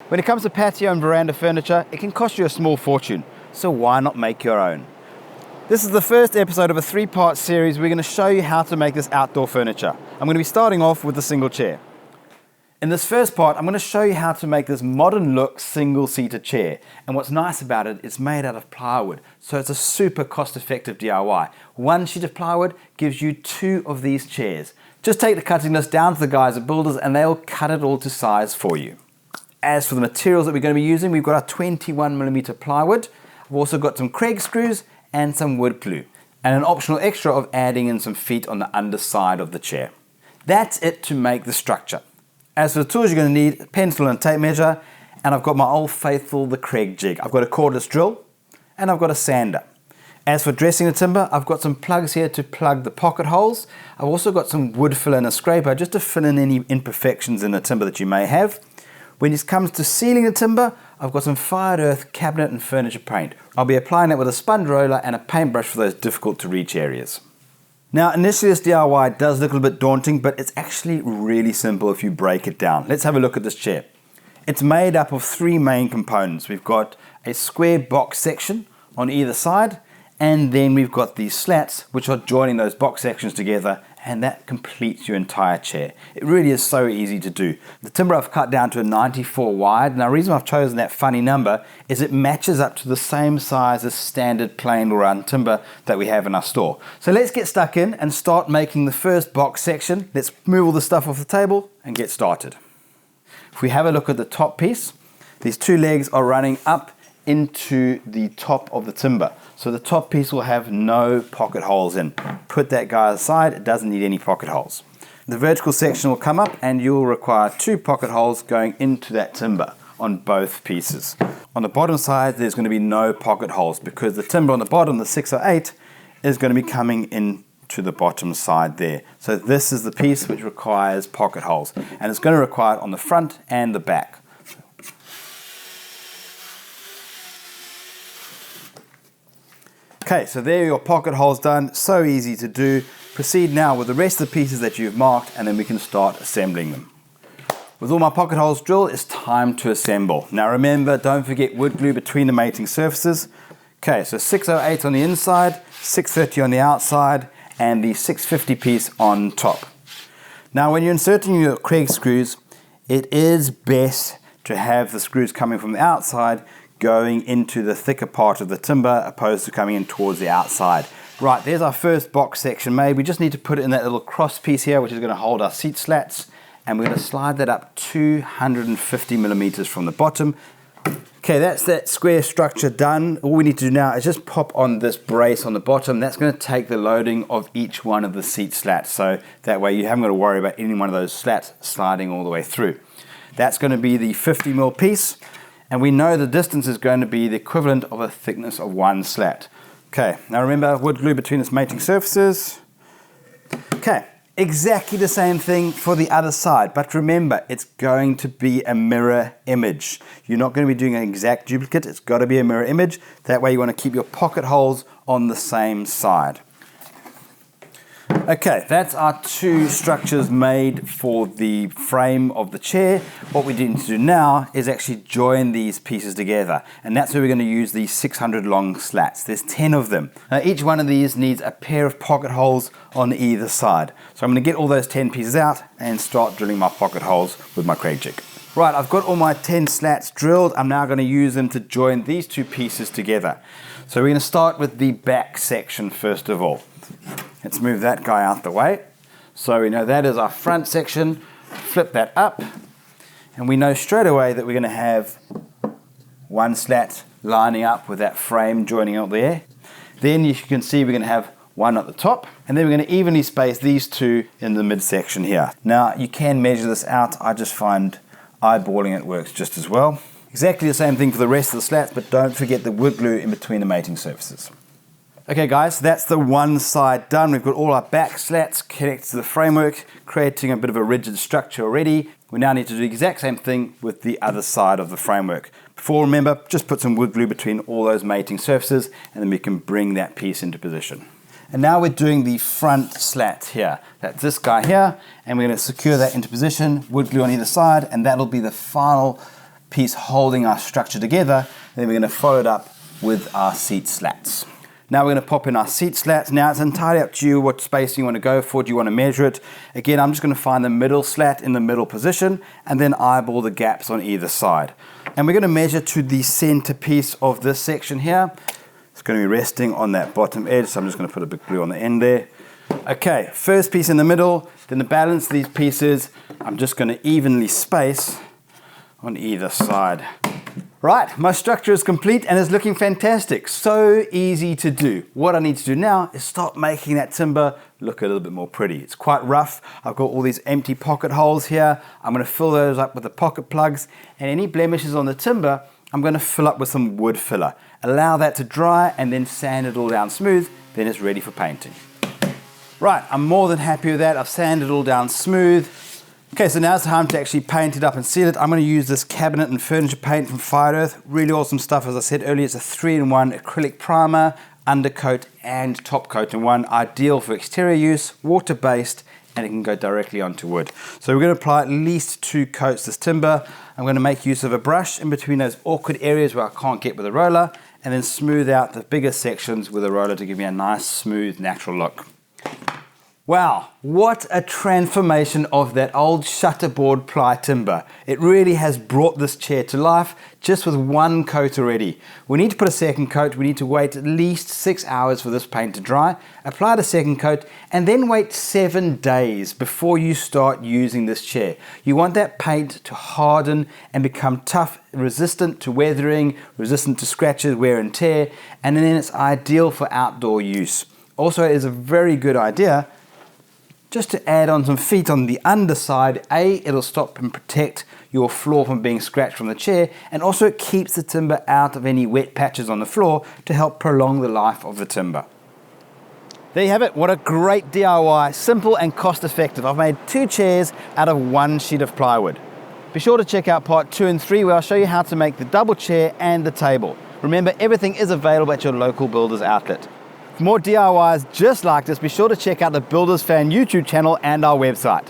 When it comes to patio and veranda furniture, it can cost you a small fortune, so why not make your own? This is the first episode of a 3-part series. We're going to show you how to make this outdoor furniture. I'm going to be starting off with the single chair. In this first part, I'm going to show you how to make this modern look single-seater chair. And what's nice about it, it's made out of plywood, so it's a super cost-effective DIY. 1 sheet of plywood gives you 2 of these chairs. Just take the cutting list down to the guys at Builders and they'll cut it all to size for you. As for the materials that we're going to be using, we've got our 21mm plywood. I've also got some Craig screws and some wood glue, and an optional extra of adding in some feet on the underside of the chair. That's it to make the structure. As for the tools, you're going to need a pencil and tape measure, and I've got my old faithful, the Craig jig. I've got a cordless drill, and I've got a sander. As for dressing the timber, I've got some plugs here to plug the pocket holes. I've also got some wood fill and a scraper just to fill in any imperfections in the timber that you may have. When it comes to sealing the timber, I've got some fired earth cabinet and furniture paint. I'll be applying that with a sponge roller and a paintbrush for those difficult to reach areas. Now, initially this DIY does look a little bit daunting, but it's actually really simple if you break it down. Let's have a look at this chair. It's made up of 3 main components. We've got a square box section on either side, and then we've got these slats which are joining those box sections together, and that completes your entire chair. It really is so easy to do. The timber I've cut down to a 94 wide. Now the reason I've chosen that funny number is it matches up to the same size as standard plain round timber that we have in our store. So let's get stuck in and start making the first box section. Let's move all the stuff off the table and get started. If we have a look at the top piece, these 2 legs are running up into the top of the timber. So the top piece will have no pocket holes in. Put that guy aside, it doesn't need any pocket holes. The vertical section will come up and you'll require 2 pocket holes going into that timber on both pieces. On the bottom side, there's going to be no pocket holes because the timber on the bottom, the 608, is going to be coming in to the bottom side there. So this is the piece which requires pocket holes, and it's going to require it on the front and the back. Okay, so there are your pocket holes done. So easy to do. Proceed now with the rest of the pieces that you've marked, and then we can start assembling them. With all my pocket holes drilled, it's time to assemble. Now remember, don't forget wood glue between the mating surfaces. Okay, so 608 on the inside, 630 on the outside, and the 650 piece on top. Now when you're inserting your Craig screws, it is best to have the screws coming from the outside going into the thicker part of the timber opposed to coming in towards the outside. Right, there's our first box section made. We just need to put it in that little cross piece here, which is going to hold our seat slats, and we're going to slide that up 250mm from the bottom. Okay, that's that square structure done. All we need to do now is just pop on this brace on the bottom. That's going to take the loading of each one of the seat slats, so that way you haven't got to worry about any one of those slats sliding all the way through. That's going to be the 50mm piece. And we know the distance is going to be the equivalent of a thickness of 1 slat. Okay, now remember wood glue between its mating surfaces. Okay, exactly the same thing for the other side, but remember it's going to be a mirror image. You're not going to be doing an exact duplicate, it's got to be a mirror image. That way you want to keep your pocket holes on the same side. Okay, that's our 2 structures made for the frame of the chair. What we need to do now is actually join these pieces together, and that's where we're going to use these 600 long slats. There's 10 of them. Now each one of these needs a pair of pocket holes on either side. So I'm going to get all those 10 pieces out and start drilling my pocket holes with my Craig jig. Right, I've got all my 10 slats drilled. I'm now going to use them to join these 2 pieces together. So we're going to start with the back section first of all. Let's move that guy out the way. So we know that is our front section. Flip that up, and we know straight away that we're going to have 1 slat lining up with that frame joining out there. Then you can see we're going to have 1 at the top, and then we're going to evenly space these 2 in the midsection here. Now you can measure this out. I just find eyeballing it works just as well. Exactly the same thing for the rest of the slats, but don't forget the wood glue in between the mating surfaces. Okay guys, that's the one side done. We've got all our back slats connected to the framework, creating a bit of a rigid structure already. We now need to do the exact same thing with the other side of the framework. Before, remember, just put some wood glue between all those mating surfaces, and then we can bring that piece into position. And now we're doing the front slat here. That's this guy here, and we're going to secure that into position, wood glue on either side, and that'll be the final piece holding our structure together. And then we're going to follow it up with our seat slats. Now we're going to pop in our seat slats. Now it's entirely up to you what spacing you want to go for. Do you want to measure it? Again, I'm just going to find the middle slat in the middle position and then eyeball the gaps on either side. And we're going to measure to the center piece of this section here. It's going to be resting on that bottom edge, so I'm just going to put a bit of glue on the end there. Okay, first piece in the middle, then the balance of these pieces, I'm just going to evenly space on either side. Right, my structure is complete and it's looking fantastic. So easy to do. What I need to do now is start making that timber look a little bit more pretty. It's quite rough. I've got all these empty pocket holes here. I'm going to fill those up with the pocket plugs, and any blemishes on the timber, I'm going to fill up with some wood filler. Allow that to dry and then sand it all down smooth, then it's ready for painting. Right, I'm more than happy with that. I've sanded it all down smooth. Okay, so now it's time to actually paint it up and seal it. I'm going to use this cabinet and furniture paint from Fire Earth. Really awesome stuff. As I said earlier, it's a 3-in-1 acrylic primer, undercoat and top coat in one. Ideal for exterior use, water-based, and it can go directly onto wood. So we're going to apply at least 2 coats this timber. I'm going to make use of a brush in between those awkward areas where I can't get with a roller, and then smooth out the bigger sections with a roller to give me a nice, smooth, natural look. Wow, what a transformation of that old shutterboard ply timber. It really has brought this chair to life just with 1 coat already. We need to put a second coat. We need to wait at least 6 hours for this paint to dry, apply the second coat, and then wait 7 days before you start using this chair. You want that paint to harden and become tough, resistant to weathering, resistant to scratches, wear and tear, and then it's ideal for outdoor use. Also, it is a very good idea just to add on some feet on the underside. It'll stop and protect your floor from being scratched from the chair, and also it keeps the timber out of any wet patches on the floor to help prolong the life of the timber. There you have it. What a great DIY, simple and cost effective. I've made 2 chairs out of 1 sheet of plywood. Be sure to check out part 2 and 3 where I'll show you how to make the double chair and the table. Remember, everything is available at your local builder's outlet. For more DIYs just like this, be sure to check out the Builders Fan YouTube channel and our website.